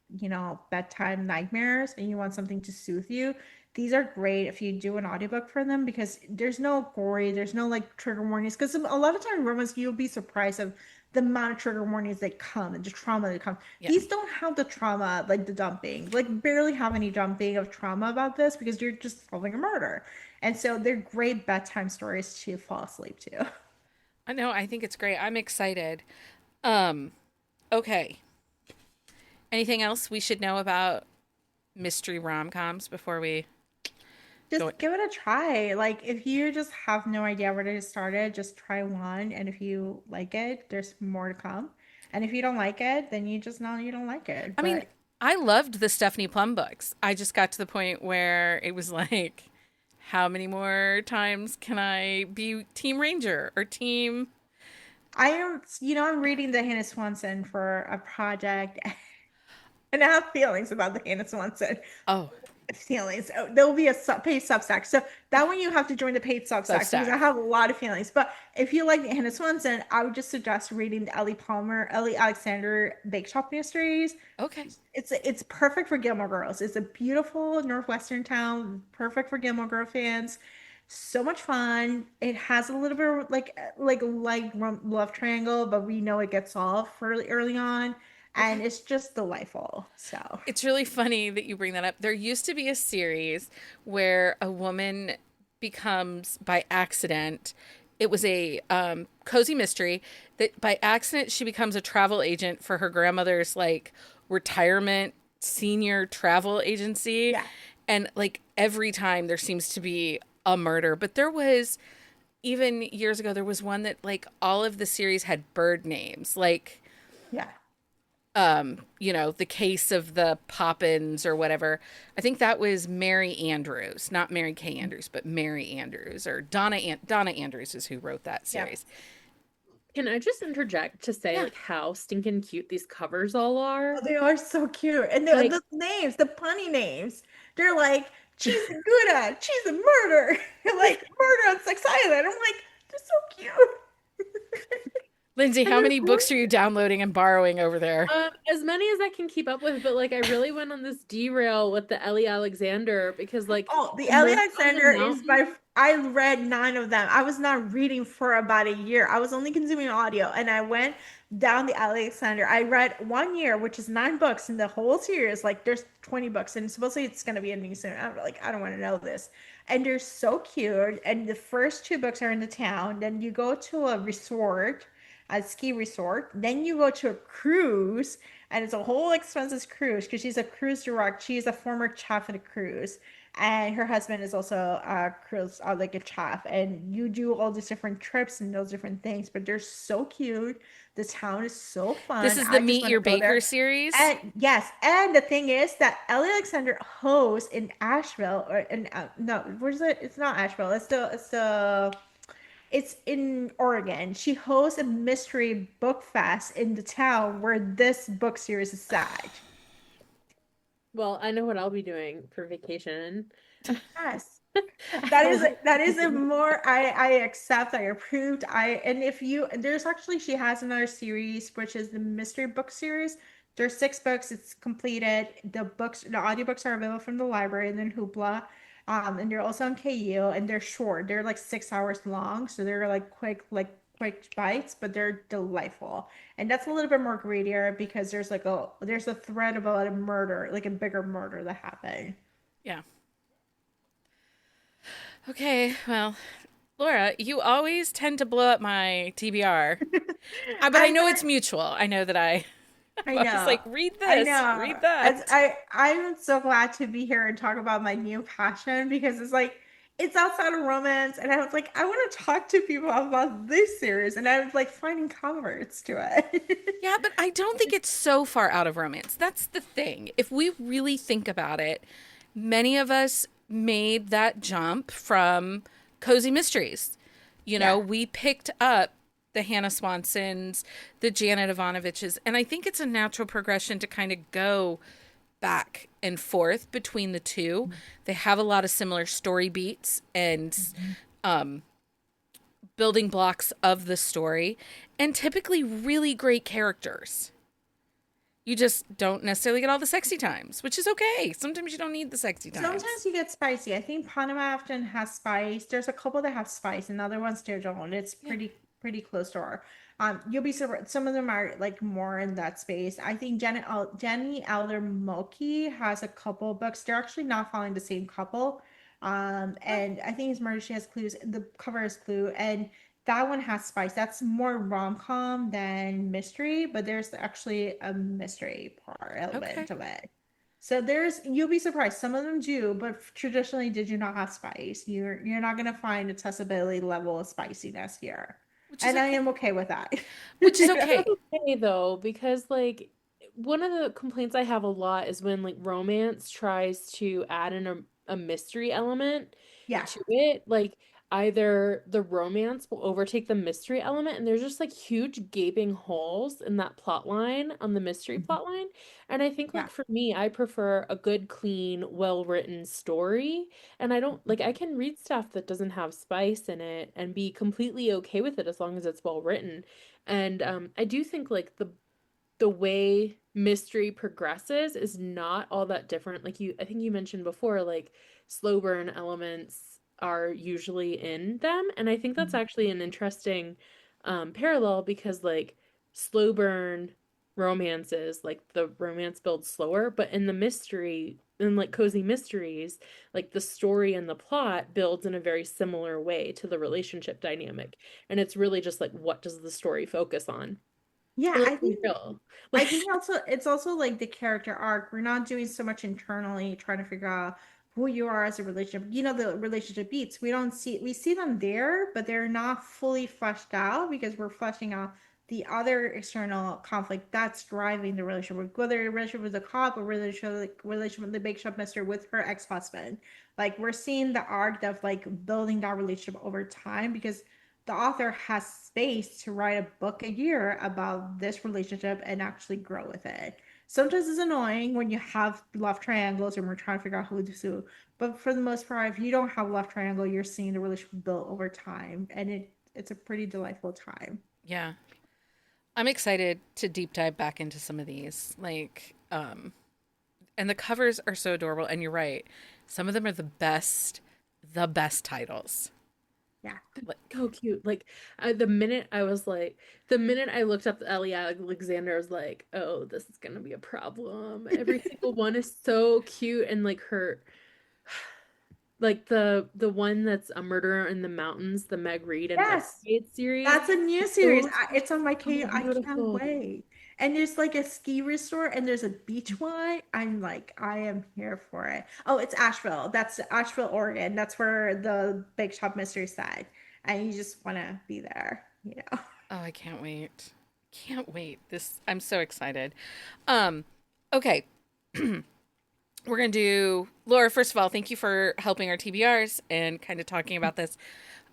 bedtime nightmares and you want something to soothe you. These are great if you do an audiobook for them because there's no gory, there's no like trigger warnings. Because a lot of time romance, you'll be surprised of the amount of trigger warnings that come and the trauma that comes. Yeah. These don't have the trauma, like the dumping, like barely have any dumping of trauma about this because you're just solving a murder. And so they're great bedtime stories to fall asleep to. I know, I think it's great. I'm excited. Um, okay. Anything else we should know about mystery rom-coms before we Just go? give it a try. Like if you just have no idea where to get started, just try one. And if you like it, there's more to come. And if you don't like it, then you just know you don't like it. I mean, But I loved the Stephanie Plum books. I just got to the point where it was like, how many more times can I be Team Ranger or Team? I'm reading the Hannah Swanson for a project, and I have feelings about the Hannah Swanson. Oh, Feelings. There'll be a paid Substack. So that one you have to join the paid Substack because I Substack. have a lot of feelings. But if you like Hannah Swanson, I would just suggest reading the Ellie Alexander Bake Shop Mysteries. Okay. It's perfect for Gilmore Girls. It's a beautiful northwestern town, perfect for Gilmore Girl fans. So much fun. It has a little bit of love triangle, but we know it gets solved fairly early on, and Okay. it's just delightful. So It's really funny that you bring that up. There used to be a series where a woman becomes, by accident, it was a cozy mystery that by accident she becomes a travel agent for her grandmother's like retirement senior travel agency. yeah. And like every time there seems to be a murder. But there was, even years ago, there was one that like all of the series had bird names. Like Yeah. the case of the Poppins or whatever. I think that was Mary Andrews, not Mary Kay Andrews, but Mary Andrews or Donna Andrews is who wrote that Yeah. series. Can I just interject to say Yeah. like how stinking cute these covers all Oh, are? they are so cute. And Like, the names, the punny names, they're like cheese and Gouda, cheese and murder, like murder on Sex Island. I'm like, they're so cute. Lindsay, And how they're many books are you downloading and borrowing over there? as many as I can keep up with, but like I really went on this derail with the Ellie Alexander because like Oh, the the Ellie Murder on the Alexander is Mountain. I read nine of them. I was not reading for about a year. I was only consuming audio and I went down the Ellie Alexander. I read 1 year, which is 9 books in the whole series. Like there's 20 books and supposedly it's gonna be ending soon. I'm like, I don't want to know this. And they're so cute. And the first two books are in the town. Then you go to a resort, a ski resort. Then you go to a cruise and it's a whole expensive cruise because she's a cruise direct. She's a former chef at a cruise, and her husband is also a cruise, like a chef. And you do all these different trips and those different things, but they're so cute. The town is so This fun. is the I just Meet want to Your go Baker there. series. And yes, and the thing is that Ellie Alexander hosts in Asheville or in no, where's it? It's not Asheville. It's in Oregon. She hosts a mystery book fest in the town where this book series is set. Well, I know what I'll be doing for vacation. Yes. I love That is a it. more I accept, I approved. And if you there's actually she has another series which is the mystery book series. There's 6 books, it's completed. The audiobooks are available from the library and then Hoopla. And they're also on KU and they're short. They're like 6 hours long, so they're like quick bites, but they're delightful. And that's a little bit more greedier because there's a thread about a murder, like a bigger murder that happened. Yeah. Okay. Well, Laura, you always tend to blow up my TBR. But I I know know. it's mutual. I know that I'm I always know. like, read I this, know. read that. I'm so glad to be here and talk about my new passion because it's like it's outside of romance, and I was like, I want to talk to people about this series, and I was like finding converts to it. Yeah, but I don't think it's so far out of romance. That's the thing. If we really think about it, many of us made that jump from cozy mysteries. You know, Yeah. we picked up the Hannah Swansons, the Janet Ivanoviches, and I think it's a natural progression to kind of go back and forth between the two. They have a lot of similar story beats and um, building blocks of the story, and typically really great characters. You just don't necessarily get all the sexy times, which is okay. Sometimes you don't need the sexy times. Sometimes you get spicy. I think Panama often has spice. There's a couple that have spice, and the other ones still don't. It's Yeah. pretty close to her. You'll be surprised. Some of them are like more in that space. I think Jenny Elder Moki has a couple books. They're actually not following the same couple. Oh, And I think it's Murder She Has Clues. The cover is Clue, and that one has spice. That's more rom-com than mystery, but there's actually a mystery part element okay. of it. So there's you'll be surprised. Some of them do, but traditionally did you not have spice. You're not gonna find accessibility level of spiciness here. Which is And I okay. am okay with that. Which is That's okay. okay though, because like one of the complaints I have a lot is when like romance tries to add in a mystery element Yeah. to it. Like either the romance will overtake the mystery element, and there's just like huge gaping holes in that plot line on the mystery Mhm. plot line. And I think Yeah. like for me, I prefer a good, clean, well-written story. And I don't like I can read stuff that doesn't have spice in it and be completely okay with it as long as it's well written. And I do think like the way mystery progresses is not all that different. Like I think you mentioned before, like slow burn elements are usually in them, and I think that's Mhm. actually an interesting parallel because like slow burn romances, like the romance builds slower, but in the mystery, in like cozy mysteries, like the story and the plot builds in a very similar way to the relationship dynamic, and it's really just like what does the story focus on? Yeah, And let's I be think real. I Like, think also it's also like the character arc. We're not doing so much internally trying to figure out who you are as a relationship. You know, the relationship beats. We see them there, but they're not fully fleshed out because we're fleshing out the other external conflict that's driving the relationship, whether a relationship with a cop or relationship with the big shop mister with her ex-husband. Like we're seeing the arc of like building that relationship over time because the author has space to write a book a year about this relationship and actually grow with it. Sometimes it's annoying when you have love triangles and we're trying to figure out who to sue. But for the most part, if you don't have love triangle, you're seeing the relationship build over time, and it's a pretty delightful time. Yeah. I'm excited to deep dive back into some of these. And the covers are so adorable. And you're right. Some of them are the best titles. Yeah. Like, so cute. Like, the minute I looked up Ellie Alexander, I was like, oh, this is gonna be a problem. Every single one is so cute, and like like the one that's A Murder in the Mountains, the Meg Reed and Wes Yes. Yates series. That's a new series. Those are It's on my so K. I can't beautiful. wait. And there's like a ski resort and there's a beach one. I'm like, I am here for it. Oh, it's Asheville. That's Asheville, Oregon. That's where the Big Shop Mystery side. And you just want to be there, you know. oh, I can't wait. Can't wait. I'm so excited. Um, okay. We're going to do Laura, first of all, thank you for helping our TBRs and kind of talking about this.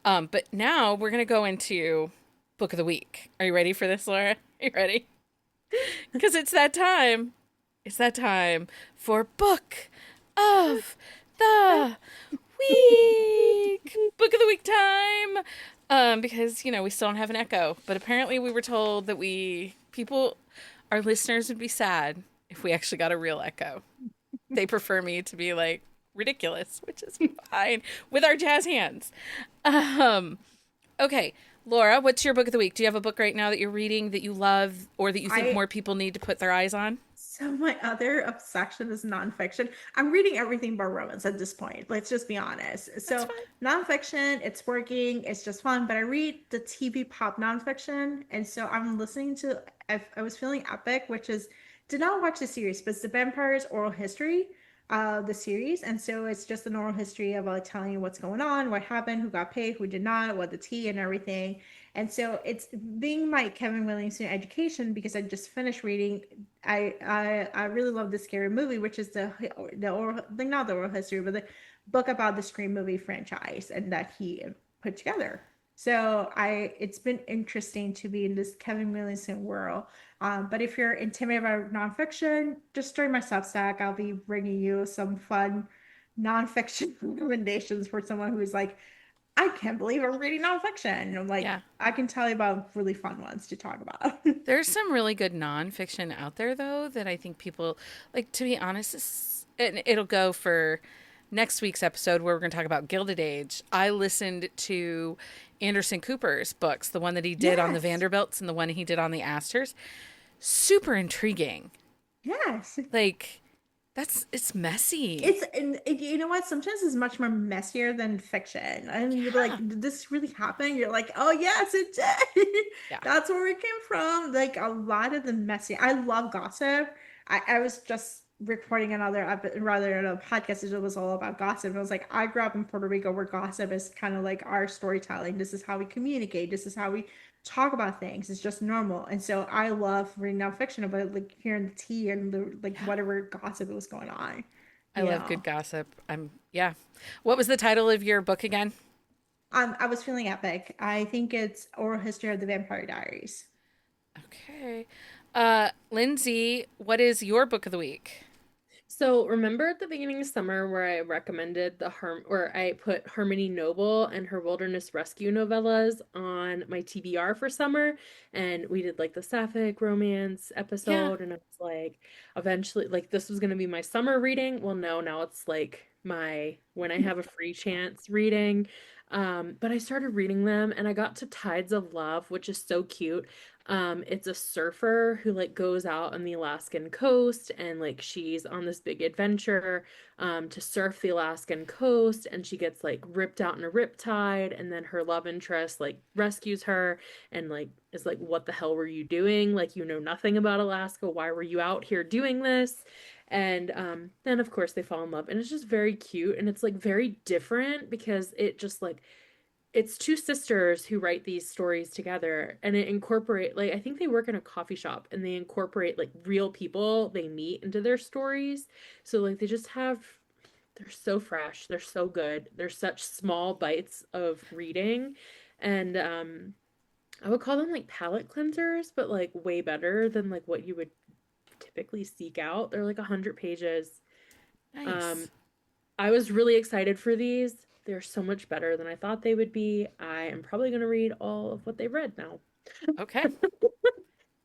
But now we're going to go into book of the week. Are you ready for this, Laura? Are you ready? Because it's that time. It's that time for book of the week. Book of the week time. Because, you know, we still don't have an echo. But apparently we were told that our listeners would be sad if we actually got a real echo. They prefer me to be like ridiculous, which is fine with our jazz hands. Um, okay, Laura, what's your book of the week? Do you have a book right now that you're reading that you love or that you think I more people need to put their eyes on? So my other obsession is nonfiction. I'm reading everything but romance at this point. Let's just be honest. That's So fine. nonfiction, it's working, it's just fun. But I read the TV pop nonfiction, and so I'm listening to. I was feeling epic, which is did not watch the series, but it's the Vampire's Oral History. the series, and so it's just an oral history of telling you what's going on, what happened, who got paid, who did not, what the tea and everything. And so it's being my Kevin Williamson education because I just finished reading. I really love the Scary Movie, which is the oral, like not the oral history, but the book about the Scream movie franchise and that he put together. So it's been interesting to be in this Kevin Williamson world. But if you're intimidated by nonfiction, just join my Substack. I'll be bringing you some fun nonfiction recommendations for someone who's like, I can't believe I'm reading nonfiction. And I'm like, Yeah. I can tell you about really fun ones to talk about. There's some really good nonfiction out there, though, that I think people like. To be honest, and it'll go for next week's episode where we're going to talk about Gilded Age. I listened to Anderson Cooper's books, the one that he did on the Yes. Vanderbilts and the one he did on the Astors. Super intriguing. Yes. Like, it's messy. And you know what? Sometimes it's much more messier than fiction. And you're like, Yeah. did this really happen? You're like, oh yes, it did. Yeah. That's where it came from. Like a lot of the messy. I love gossip. I was just recording another rather a podcast that was all about gossip. I was like, I grew up in Puerto Rico where gossip is kind of like our storytelling. This is how we communicate. This is how we talk about things. It's just normal. And so I love reading nonfiction about like hearing the tea and the like Yeah. whatever gossip was going on. I You love know. good gossip. Yeah. What was the title of your book again? I was feeling epic. I think it's Oral History of the Vampire Diaries. Okay. Lindsay, what is your book of the week? So remember at the beginning of summer where I recommended where I put Harmony Noble and her Wilderness Rescue novellas on my TBR for summer, and we did like the sapphic romance Yeah. episode, and I was like, eventually, like this was gonna be my summer reading. Well, no, now it's like my when I have a free chance reading. But I started reading them and I got to Tides of Love, which is so cute. It's a surfer who like goes out on the Alaskan coast and like she's on this big adventure to surf the Alaskan coast and she gets like ripped out in a riptide and then her love interest like rescues her and like is like, what the hell were you doing? Like you know nothing about Alaska. Why were you out here doing this? And then of course they fall in love and it's just very cute and it's like very different because it just like it's two sisters who write these stories together and it incorporate like I think they work in a coffee shop and they incorporate like real people they meet into their stories. So like they just have they're so fresh, they're so good. They're such small bites of reading and I would call them like palate cleansers, but like way better than like what you would typically seek out. They're like 100 pages. Um, Nice. I was really excited for these. They're so much better than I thought they would be. I am probably going to read all of what they've read now. Okay.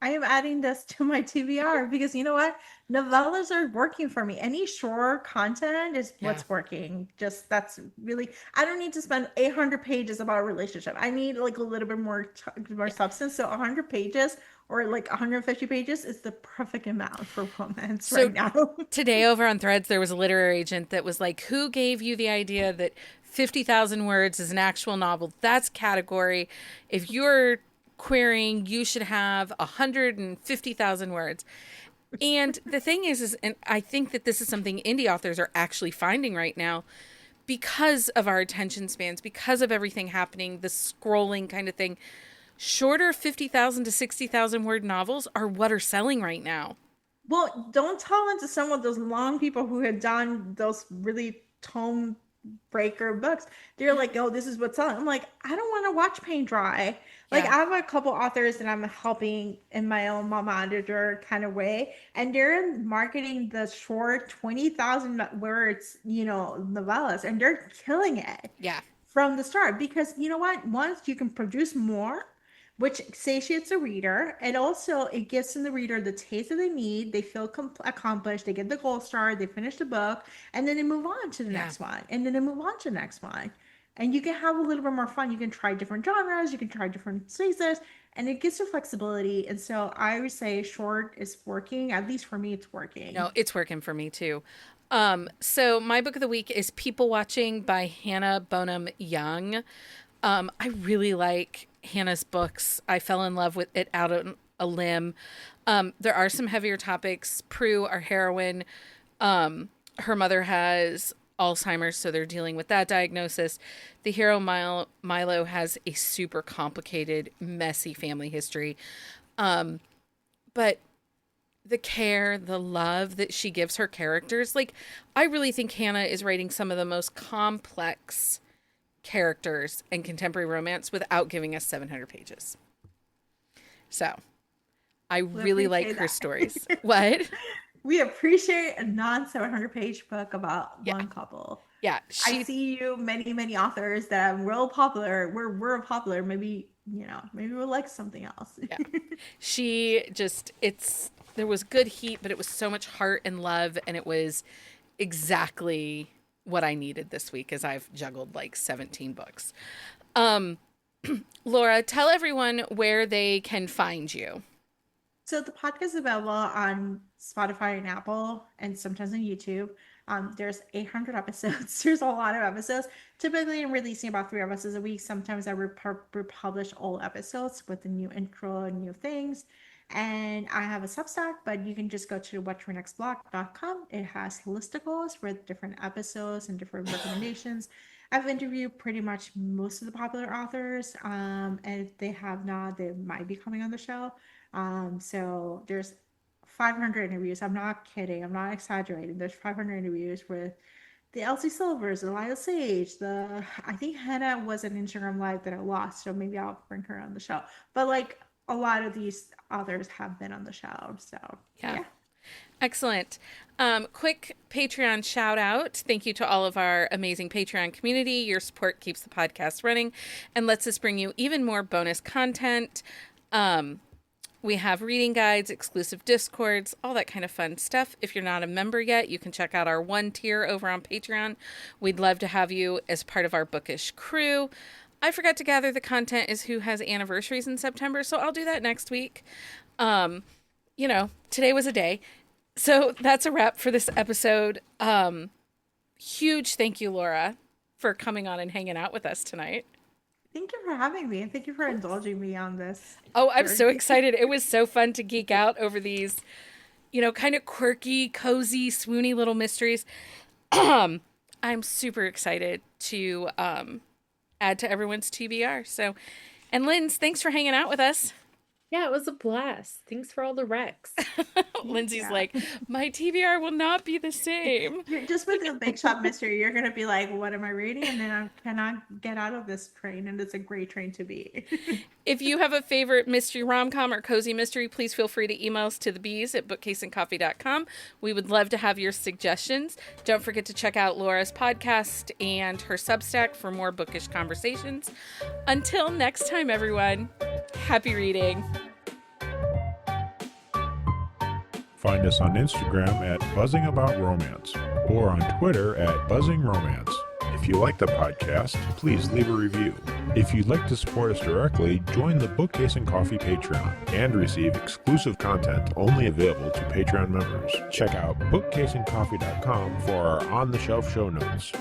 I am adding this to my TBR because you know what? Novellas are working for me. Any short content is Yeah. what's working. Just that's really, I don't need to spend 800 pages about a relationship. I need like a little bit more Yeah. substance. So 100 pages or like 150 pages is the perfect amount for romance So right now. today over on Threads, there was a literary agent that was like, who gave you the idea that 50,000 words is an actual novel? That's category. If you're querying, you should have 150,000 words. And the thing is, and I think that this is something indie authors are actually finding right now because of our attention spans, because of everything happening, the scrolling kind of thing. Shorter 50,000 to 60,000 word novels are what are selling right now. Well, don't tell into some of those long people who had done those really tone breaker books. They're like, oh, this is what's selling. I'm like, I don't want to watch paint dry. Like, Yeah. I have a couple authors that I'm helping in my own mama editor kind of way, and they're marketing the short 20,000 words, novellas, and they're killing it Yeah. from the start because you know what? Once you can produce more, which satiates the reader, and also it gives them the reader the taste that they need. They feel accomplished. They get the gold star. They finish the book, and then they move on to the Yeah. next one, and then they move on to the next one. And you can have a little bit more fun. You can try different genres. You can try different spaces, and it gives you flexibility. And so I would say short is working. At least for me, it's working. No, it's working for me too. So my book of the week is People Watching by Hannah Bonham Young. I really like Hannah's books. I fell in love with it out on a limb. There are some heavier topics. Prue, our heroine, Her mother has Alzheimer's, so they're dealing with that diagnosis. The hero Milo has a super complicated, messy family history. But the care, the love that she gives her characters, like, I really think Hannah is writing some of the most complex characters in contemporary romance without giving us 700 pages. So I really like her stories. What? We appreciate a non-700-page book about one couple. Yeah. I see you, many authors that are real popular. We're popular. Maybe, maybe we'll like something else. Yeah. There was good heat, but it was so much heart and love. And it was exactly what I needed this week, as I've juggled like 17 books. Laura, tell everyone where they can find you. So the podcast is available on Spotify and Apple, and sometimes on YouTube. There's 800 episodes. There's a lot of episodes. Typically, I'm releasing about 3 episodes a week. Sometimes I republish old episodes with the new intro and new things. And I have a Substack, but you can just go to whatyournextblog.com. It has listicles with different episodes and different recommendations. I've interviewed pretty much most of the popular authors, and if they have not, they might be coming on the show. So there's 500 interviews. I'm not kidding. I'm not exaggerating. There's 500 interviews with the Elsie Silvers, the Lila Sage, I think Hannah was an Instagram live that I lost, so maybe I'll bring her on the show. But like a lot of these authors have been on the show, so yeah. Excellent. Quick Patreon shout out. Thank you to all of our amazing Patreon community. Your support keeps the podcast running and lets us bring you even more bonus content. We have reading guides, exclusive Discords, all that kind of fun stuff. If you're not a member yet, you can check out our 1 tier over on Patreon. We'd love to have you as part of our bookish crew. I forgot to gather the content is who has anniversaries in September, so I'll do that next week. Today was a day. So that's a wrap for this episode. Huge thank you, Laura, for coming on and hanging out with us tonight. Thank you for having me, and thank you for indulging me on this. Oh, I'm so excited. It was so fun to geek out over these, kind of quirky, cozy, swoony little mysteries. I'm super excited to add to everyone's TBR. So, and Linz, thanks for hanging out with us. Yeah, it was a blast. Thanks for all the recs. Lindsay's like, my TBR will not be the same. Just with the Big Shop mystery, you're going to be like, what am I reading? And then I cannot get out of this train, and it's a great train to be. If you have a favorite mystery rom-com or cozy mystery, please feel free to email us to thebees@bookcaseandcoffee.com. We would love to have your suggestions. Don't forget to check out Laura's podcast and her Substack for more bookish conversations. Until next time, everyone, happy reading. Find us on Instagram at buzzingaboutromance or on Twitter at buzzingromance. If you like the podcast, please leave a review. If you'd like to support us directly, join the Bookcase and Coffee Patreon and receive exclusive content only available to Patreon members. Check out bookcaseandcoffee.com for our on-the-shelf show notes.